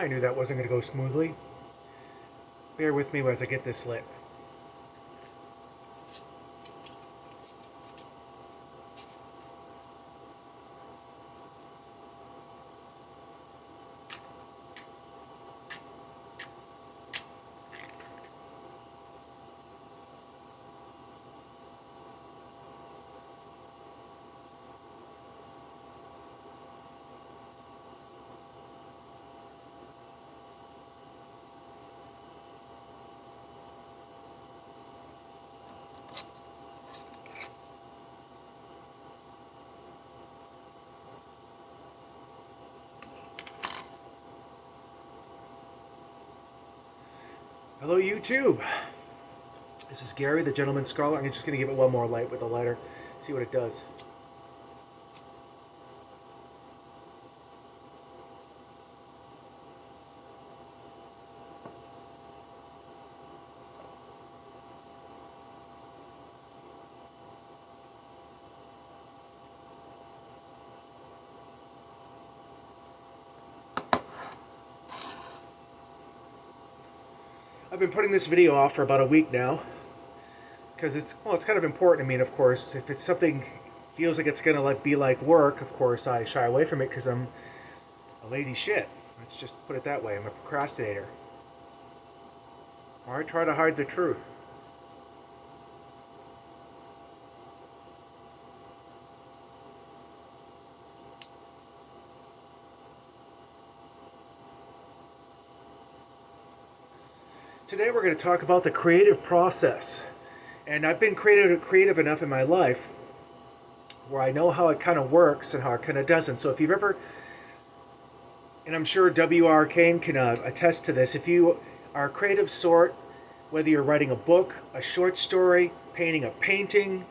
I knew that wasn't going to go smoothly. Bear with me as I get this lit. Hello, YouTube. This is Gary, the Gentleman Scholar. I'm just going to give it one more light with the lighter, see what it does. I've been putting this video off for about a week now because it's kind of important to me. And of course, if it's something feels like it's gonna be like work, of course I shy away from it because I'm a lazy shit. Let's just put it that way. I'm a procrastinator. Or I try to hide the truth. Today we're going to talk about the creative process. And I've been creative enough in my life where I know how it kind of works and how it kind of doesn't. So if you've ever, and I'm sure W.R. Kane can attest to this, if you are a creative sort, whether you're writing a book, a short story, painting a painting,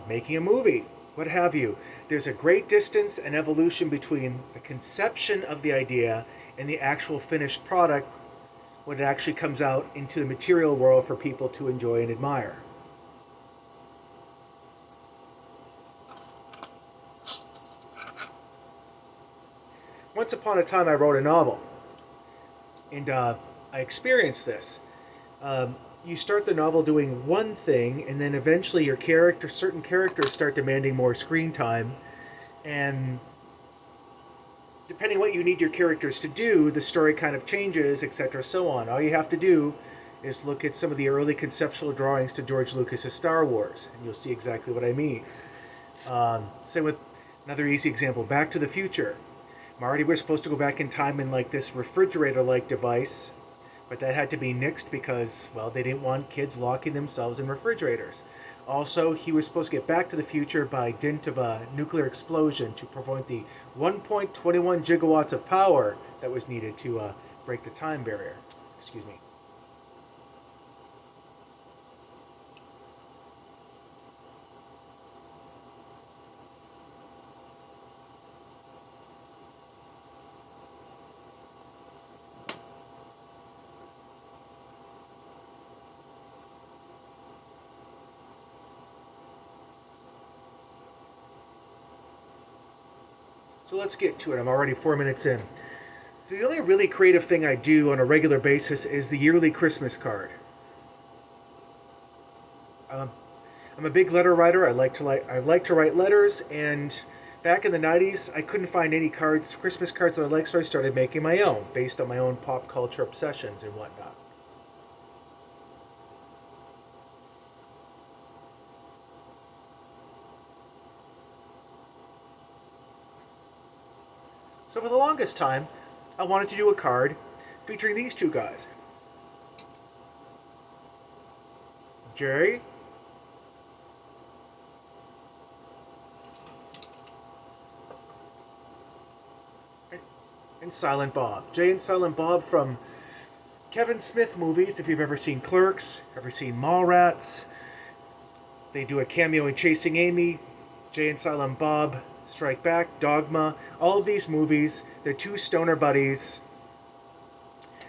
making a movie, what have you, there's a great distance and evolution between the conception of the idea and the actual finished product when it actually comes out into the material world for people to enjoy and admire. Once upon a time I wrote a novel, and I experienced this. You start the novel doing one thing, and then eventually certain characters start demanding more screen time, and depending what you need your characters to do, the story kind of changes, etc., so on. All you have to do is look at some of the early conceptual drawings to George Lucas's Star Wars, and you'll see exactly what I mean. Same with another easy example, Back to the Future. Marty was supposed to go back in time in like this refrigerator-like device, but that had to be nixed because, well, they didn't want kids locking themselves in refrigerators. Also, he was supposed to get back to the future by dint of a nuclear explosion to prevent the 1.21 gigawatts of power that was needed to break the time barrier. Excuse me. So let's get to it. I'm already 4 minutes in. The only really creative thing I do on a regular basis is the yearly Christmas card. I'm a big letter writer. I like to write letters, and back in the 90s, I couldn't find any Christmas cards that I liked, so I started making my own, based on my own pop culture obsessions and whatnot. So for the longest time, I wanted to do a card featuring these two guys. Jerry and Silent Bob. Jay and Silent Bob from Kevin Smith movies, if you've ever seen Clerks, ever seen Mallrats. They do a cameo in Chasing Amy. Jay and Silent Bob Strike Back, Dogma, all of these movies. They're two stoner buddies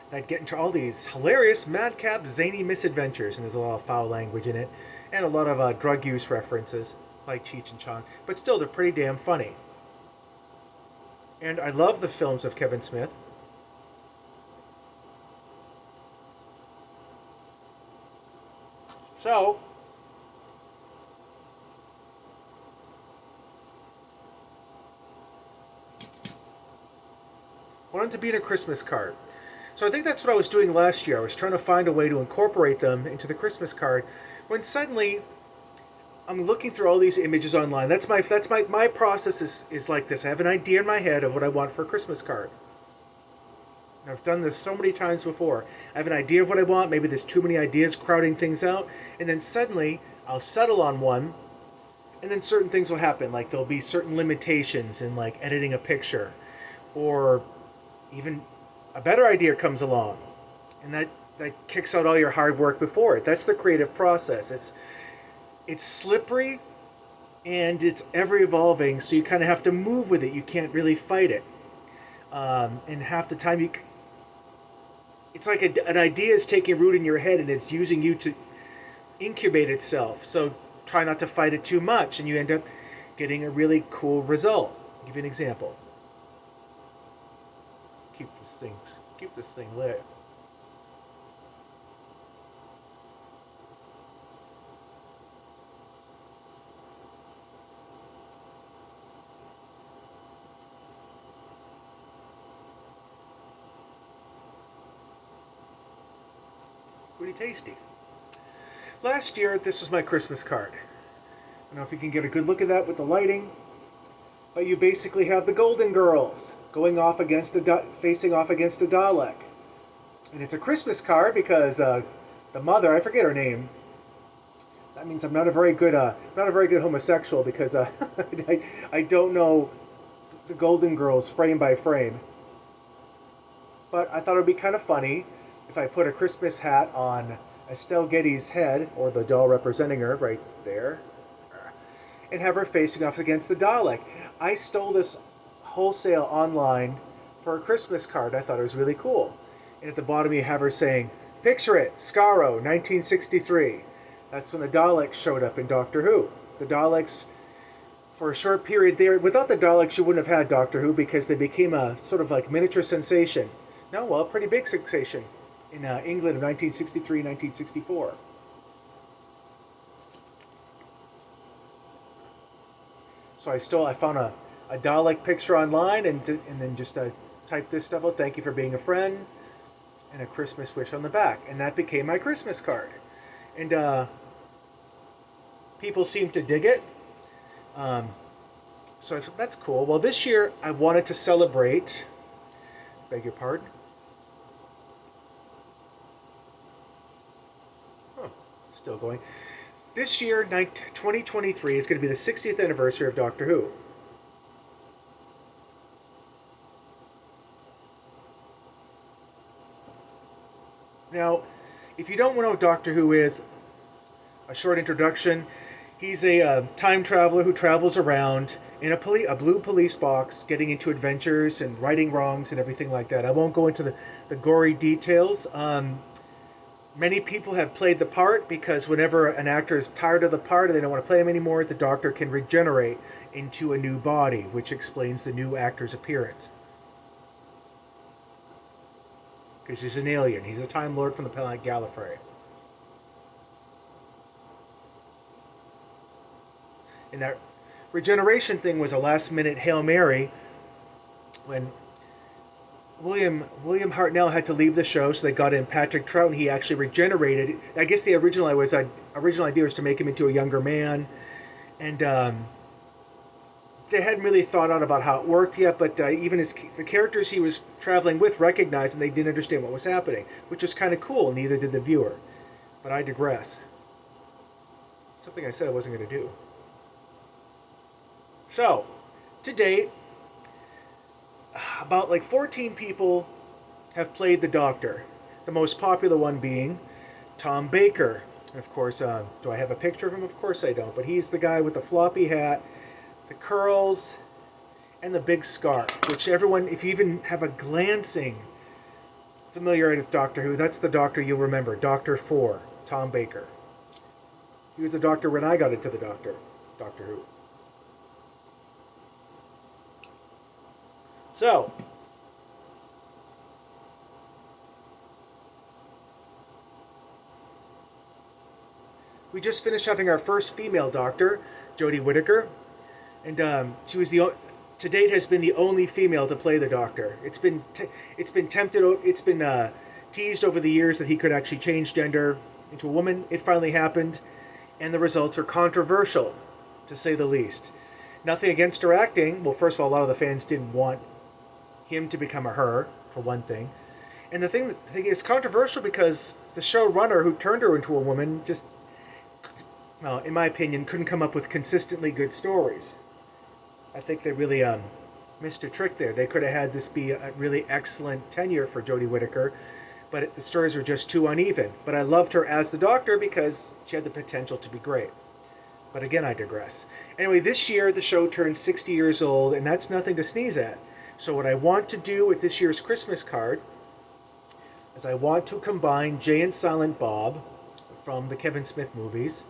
that get into all these hilarious, madcap, zany misadventures, and there's a lot of foul language in it, and a lot of drug use references, like Cheech and Chong, but still, they're pretty damn funny. And I love the films of Kevin Smith. So, wanted to be in a Christmas card. So I think that's what I was doing last year. I was trying to find a way to incorporate them into the Christmas card when suddenly I'm looking through all these images online. My process is like this. I have an idea in my head of what I want for a Christmas card. And I've done this so many times before. I have an idea of what I want. Maybe there's too many ideas crowding things out, and then suddenly I'll settle on one, and then certain things will happen. Like there'll be certain limitations in like editing a picture, or even a better idea comes along, and that kicks out all your hard work before it. That's the creative process. It's slippery and it's ever evolving, so you kind of have to move with it. You can't really fight it. And half the time it's like an idea is taking root in your head and it's using you to incubate itself. So try not to fight it too much, and you end up getting a really cool result. I'll give you an example. Keep this thing lit. Pretty tasty. Last year, this was my Christmas card. I don't know if you can get a good look at that with the lighting, but you basically have the Golden Girls going off against facing off against a Dalek, and it's a Christmas card because the mother, I forget her name. That means I'm not a very good homosexual because I don't know the Golden Girls frame by frame. But I thought it would be kind of funny if I put a Christmas hat on Estelle Getty's head, or the doll representing her right there, and have her facing off against the Dalek. I stole this wholesale online for a Christmas card. I thought it was really cool. And at the bottom you have her saying, "Picture it, Scarrow, 1963. That's when the Daleks showed up in Doctor Who. The Daleks, for a short period there, without the Daleks you wouldn't have had Doctor Who because they became a sort of like miniature sensation. No, well, a pretty big sensation in England of 1963, 1964. So I found a Dalek picture online and then just typed this stuff out. Thank you for being a friend, and a Christmas wish on the back, and that became my Christmas card. And people seem to dig it. So that's cool. Well, this year I wanted to celebrate. Beg your pardon. Still going. This year, 2023, is going to be the 60th anniversary of Doctor Who. Now, if you don't know what Doctor Who is, a short introduction. He's a time traveler who travels around in a blue police box, getting into adventures and righting wrongs and everything like that. I won't go into the gory details. Many people have played the part because whenever an actor is tired of the part and they don't want to play him anymore, the Doctor can regenerate into a new body, which explains the new actor's appearance. Because he's an alien. He's a Time Lord from the planet Gallifrey. And that regeneration thing was a last-minute Hail Mary when William Hartnell had to leave the show, so they got in Patrick Troughton. He actually regenerated. I guess the original idea was to make him into a younger man, and they hadn't really thought out about how it worked yet. But even the characters he was traveling with recognized, and they didn't understand what was happening, which was kind of cool. Neither did the viewer. But I digress. Something I said I wasn't going to do. So, to date, about like 14 people have played the Doctor. The most popular one being Tom Baker. And of course, do I have a picture of him? Of course I don't. But he's the guy with the floppy hat, the curls, and the big scarf. Which everyone, if you even have a glancing familiarity with Doctor Who, that's the Doctor you'll remember. Doctor 4, Tom Baker. He was the Doctor when I got into the Doctor Who. So, We just finished having our first female doctor, Jodie Whittaker, and she was to date has been the only female to play the Doctor. It's been teased over the years that he could actually change gender into a woman. It finally happened, and the results are controversial, to say the least. Nothing against her acting. Well, first of all, a lot of the fans didn't want him to become a her, for one thing. And the thing is controversial because the showrunner who turned her into a woman just, well, in my opinion, couldn't come up with consistently good stories. I think they really missed a trick there. They could have had this be a really excellent tenure for Jodie Whittaker, but the stories were just too uneven. But I loved her as the Doctor because she had the potential to be great. But again, I digress. Anyway, this year the show turned 60 years old, and that's nothing to sneeze at. So what I want to do with this year's Christmas card is I want to combine Jay and Silent Bob from the Kevin Smith movies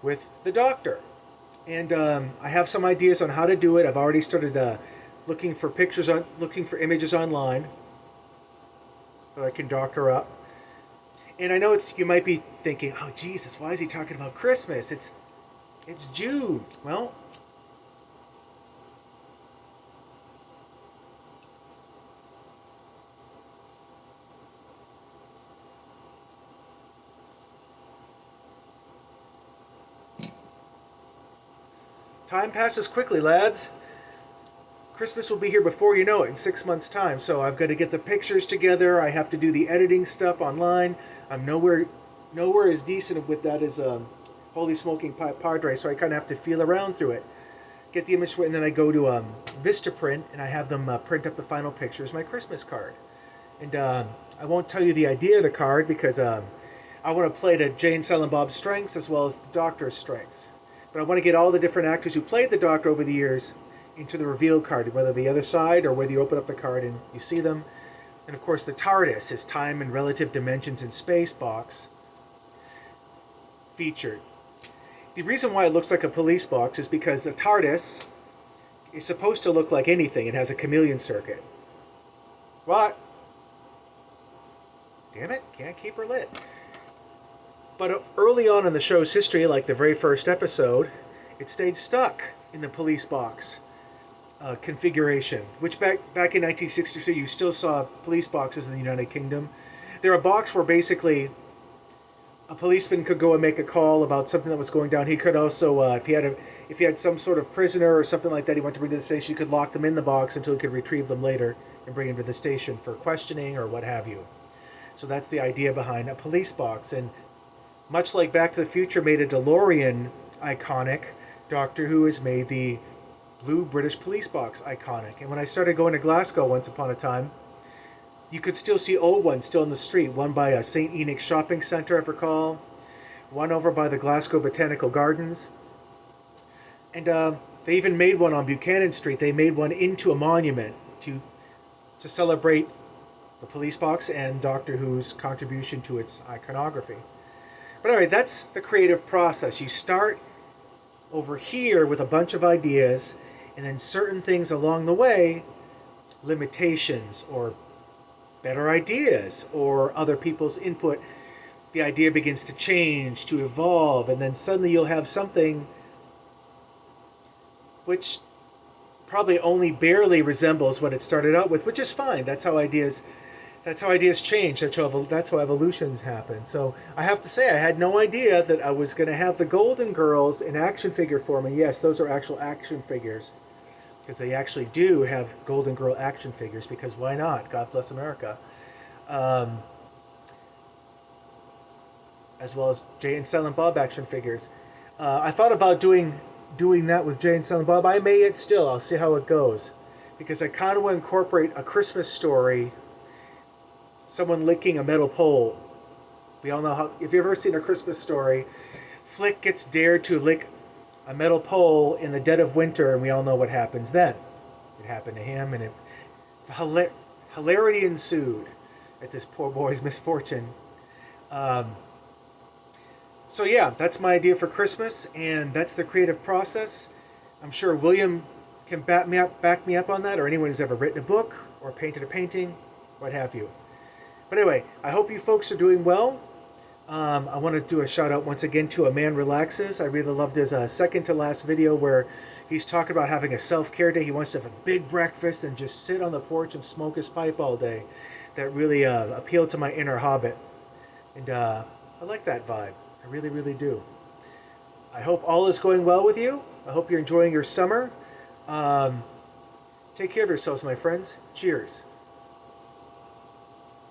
with the Doctor. And I have some ideas on how to do it. I've already started looking for images online that I can doctor up. And I know you might be thinking, oh Jesus, why is he talking about Christmas? It's June. Well, time passes quickly, lads. Christmas will be here before you know it, in 6 months' time. So I've got to get the pictures together. I have to do the editing stuff online. I'm nowhere as decent with that as Holy Smoking Padre, so I kind of have to feel around through it. Get the image, and then I go to Vistaprint, and I have them print up the final picture as my Christmas card. And I won't tell you the idea of the card because I want to play to Jay and Silent Bob's strengths as well as the Doctor's strengths. But I want to get all the different actors who played the Doctor over the years into the reveal card, whether the other side or whether you open up the card and you see them. And of course the TARDIS, his time and relative dimensions in space box, featured. The reason why it looks like a police box is because a TARDIS is supposed to look like anything. It has a chameleon circuit. What? Damn it, can't keep her lit. But early on in the show's history, like the very first episode, it stayed stuck in the police box configuration, which back in 1963 you still saw police boxes in the United Kingdom. They're a box where basically a policeman could go and make a call about something that was going down. He could also, if he had some sort of prisoner or something like that he wanted to bring to the station, he could lock them in the box until he could retrieve them later and bring them to the station for questioning or what have you. So that's the idea behind a police box. And much like Back to the Future made a DeLorean iconic, Doctor Who has made the blue British police box iconic. And when I started going to Glasgow once upon a time, you could still see old ones still in the street. One by a St. Enoch shopping centre, I recall. One over by the Glasgow Botanical Gardens. And they even made one on Buchanan Street. They made one into a monument to celebrate the police box and Doctor Who's contribution to its iconography. But anyway, that's the creative process. You start over here with a bunch of ideas, and then certain things along the way, limitations or better ideas or other people's input, the idea begins to change, to evolve, and then suddenly you'll have something which probably only barely resembles what it started out with, which is fine. That's how ideas change. That's how evolutions happen. So I have to say, I had no idea that I was going to have the Golden Girls in action figure form. And yes, those are actual action figures, because they actually do have Golden Girl action figures, because why not? God bless America. As well as Jay and Silent Bob action figures. I thought about doing that with Jay and Silent Bob. I may yet still. I'll see how it goes. Because I kind of want to incorporate a Christmas story. Someone licking a metal pole. We all know how, if you've ever seen A Christmas Story, Flick gets dared to lick a metal pole in the dead of winter, and we all know what happens then. It happened to him, and hilarity ensued at this poor boy's misfortune. So yeah, that's my idea for Christmas, and that's the creative process. I'm sure William can back me up on that, or anyone who's ever written a book or painted a painting, what have you. But anyway, I hope you folks are doing well. I want to do a shout out once again to A Man Relaxes. I really loved his second to last video where he's talking about having a self-care day. He wants to have a big breakfast and just sit on the porch and smoke his pipe all day. That really appealed to my inner hobbit. And I like that vibe. I really, really do. I hope all is going well with you. I hope you're enjoying your summer. Take care of yourselves, my friends. Cheers.